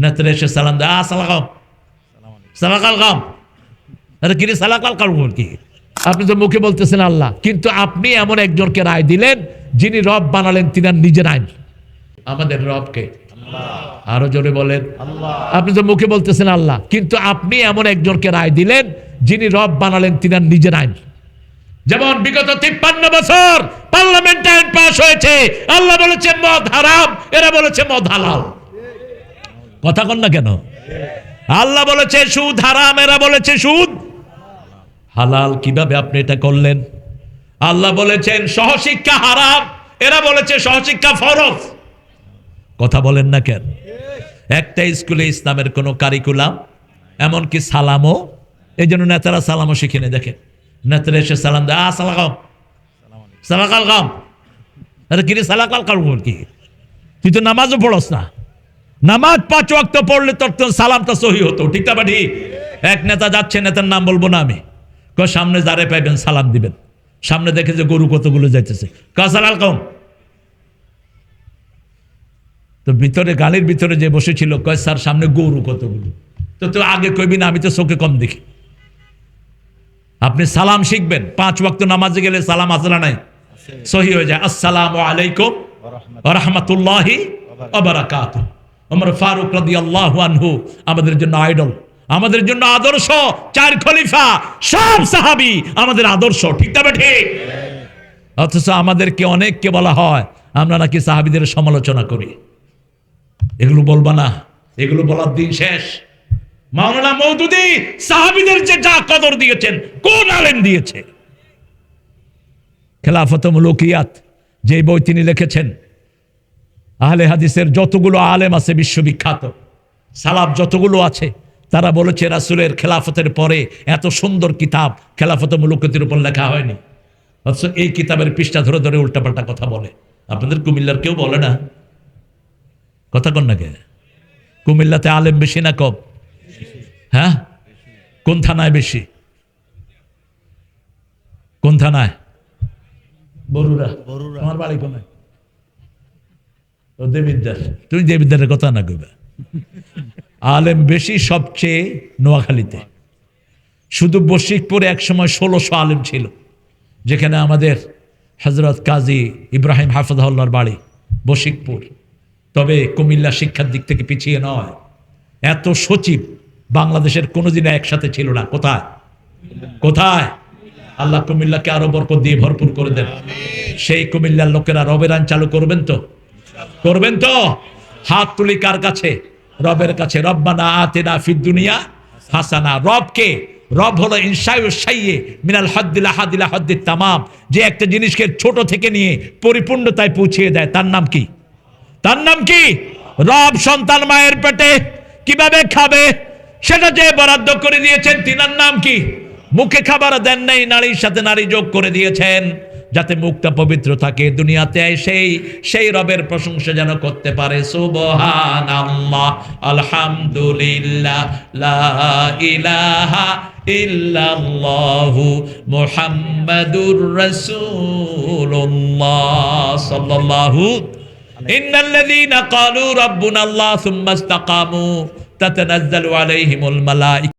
নেত্রে এসে সালাম দেয়, সালাম সালাকাল কাম, আরে কিরে সালাকাল কাম কি? আপনি তো মুখে বলতেছেন আল্লাহ, কিন্তু আপনি এমন একজনকে রায় দিলেন যিনি রব বানালেন, তিনি নিজের আইন। আমাদের রবকে আরো জোরে বলেন। আপনি তো মুখে বলতেছেন আল্লাহ, কিন্তু আপনি এমন একজনকে রায় দিলেন যিনি রব বানালেন, তিনি নিজের আইন। যেমন বিগত 53 বছর পার্লামেন্ট আইন পাস হয়েছে, আল্লাহ বলেছে মদ হারাম, এরা বলেছে মদ হালাল। কথা কন না কেন? আল্লাহ বলেছে সুদ হারাম, এরা বলেছে সুদ হালাল। কিভাবে আপনি এটা করলেন? আল্লাহ বলেছেন সহশিক্ষা হারাম, এরা বলেছে সহশিক্ষা ফরজ। কথা বলেন না কেন? একটা স্কুলে ইসলামের কোন কারিকুলাম, এমনকি সালামও, এই জন্য নেতারা সালামও শিখেনে। দেখেন নেতারা এসে সালাম দেয়, সালাম সালাকাল কাম, আরে কিরে সালাকাল কাম কি? তুই তো নামাজও পড়স না। নামাজ 5 ওয়াক্ত পড়লে তোর তো সালামটা সহি হতো, ঠিক না? ঠিক। এক নেতা যাচ্ছে, নেতার নাম বলবো না আমি, সামনে যারে পাইবেন সালাম দিবেন। সামনে দেখে যে গরু কতগুলো যাইতেছে, সালাম কম। তো ভিতরে গাড়ির ভিতরে যে বসেছিল, কয় স্যার সামনে গরু কতগুলো। তো তো আগে কইবি না, আমি তো চোখে কম দেখি। আপনি সালাম শিখবেন, 5 ওয়াক্ত নামাজে গেলে সালাম আসলা নাই, সহি হয়ে যায়। আসসালামু আলাইকুম ওয়া রাহমাতুল্লাহি ওয়া বারাকাতুহু। ওমর ফারুক রাদিয়াল্লাহু আনহু আমাদের জন্য আইডল, আমাদের জন্য আদর্শ। 4 খলিফা, সব সাহাবী আমাদের আদর্শ, ঠিক না? ঠিক। অথচ আমাদেরকে অনেককে বলা হয় আমরা নাকি সাহাবীদের সমালোচনা করি। এগুলো বলবা না, এগুলো বলার দিন শেষ। মাওলানা মওদুদী সাহাবীদের যে যা কদর দিয়েছেন, কোন আলেম দিয়েছে? খেলাফত মুলুকিয়াত যে বই তিনি লিখেছেন, আহলে হাদিসের যতগুলো আলেম আছে বিশ্ববিখ্যাত, সালাফ যতগুলো আছে, তারা বলেছে রাসূলের খেলাফতের পরে এত সুন্দর কিতাব খেলাফত মুলুকিয়াতের উপর লেখা হয়নি। অথচ এই কিতাবের পৃষ্ঠা ধরে ধরে উল্টাপাল্টা কথা বলে। আপনাদের কুমিল্লার কেউ বলে না? কথা কন না কে? কুমিল্লাতে আলেম বেশি না কম? হ্যাঁ, কোন থানায় বেশি? কোন থানায়? বরুড়া। আমার বাড়ি কোনায়? দেবিদ্দার। তুমি দেবিদ্দারের কথা না কইবা। আলেম বেশি সবচেয়ে নোয়াখালীতে। শুধু বশিকপুরে একসময় 1600 আলেম ছিল, যেখানে আমাদের হযরত কাজী ইব্রাহিম হাফিজাহুল্লাহর বাড়ি বশিকপুর। তবে কুমিল্লা শিক্ষার দিক থেকে পিছিয়ে নয়। এত সচিব বাংলাদেশের কোনো দিনে একসাথে ছিল না। কোথায় কোথায়? আল্লাহ কুমিল্লাকে আরো বরকত দিয়ে ভরপুর করে দেন। সেই কুমিল্লার লোকেরা রবের আইন চালু করবেন তো? করবেন তো? হাত তুলি কার কাছে? রবের কাছে। রব্বানা আতিনা ফিদ দুনিয়া হাসানা। রবকে, রব হলো ইনশাউ শাইয়ে মিনাল হাদ্দিল হাদিলা হাদ্দিত তামাম, যে একটা জিনিসকে ছোট থেকে নিয়ে পরিপূর্ণতায় পৌঁছিয়ে দেয়। তার নাম কি? তার নাম কি? রব সন্তান মায়ের পেটে কিভাবে খাবে সেটা যে বরাদ্দ করে দিয়েছেন, তিনার নাম কি? মুখে খাবার দেন নাই, নারীর সাথে নারী যোগ করে দিয়েছেন যাতে মুখটা পবিত্র থাকে। দুনিয়াতে সেই রবের প্রশংসা যেন করতে পারে। সুবহানাল্লাহ, আলহামদুলিল্লাহ, লা ইলাহা ইল্লাল্লাহু মুহাম্মাদুর রাসূলুল্লাহ সাল্লাল্লাহু। ইন্নাল্লাযীনা ক্বালু রাব্বুনাল্লাহ সুম্মা ইসতাকামু তাতানাজ্জালু আলাইহিমুল মালাইকা